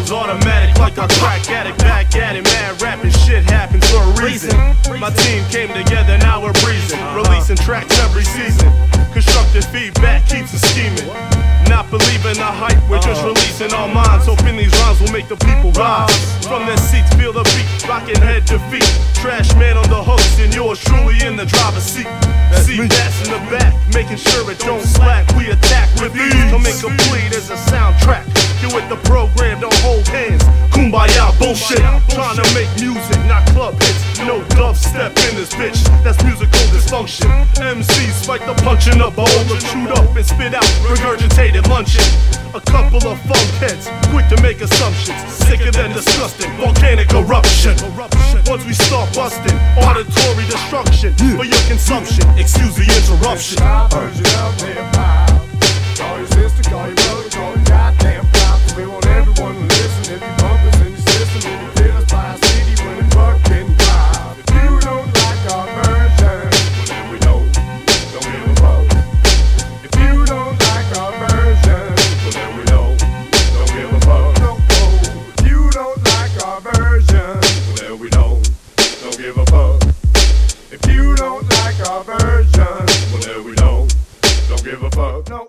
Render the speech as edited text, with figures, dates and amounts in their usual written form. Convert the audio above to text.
Automatic like a crack addict, back at it, mad rapping, shit happens for a reason. My team came together, now we're breezing, releasing tracks every season. Constructive feedback keeps us scheming. Not believing the hype, we're just releasing our minds, hoping these rhymes will make the people rise. From their seats, feel the beat, rocking head to feet. Trash man on the hooks, and yours truly in the driver's seat. See that's in the back, making sure it don't slack. We attack with these, come incomplete as a soundtrack. You with the program, don't hold hands. Kumbaya bullshit. Trying to make music, not club hits. No dubstep in this bitch. That's musical dysfunction. MCs fight the punch in the bowl, or chewed up and spit out regurgitated luncheon. A couple of funk heads, quick to make assumptions. Sicker than disgusting, volcanic eruption. Once we start busting, auditory destruction for your consumption. Excuse the interruption. Version of hip-hop. Call your sister, call your brother, call your goddamn cops. We want everyone to listen. If you bump us in your system, if you feel us by a CD when it fucking drops. If you don't like our version, well then we don't give a fuck. If you don't like our version, well then we don't give a fuck. No, if you don't like our version, well then we don't give a fuck. If you don't like our version, well then we don't give a fuck. No.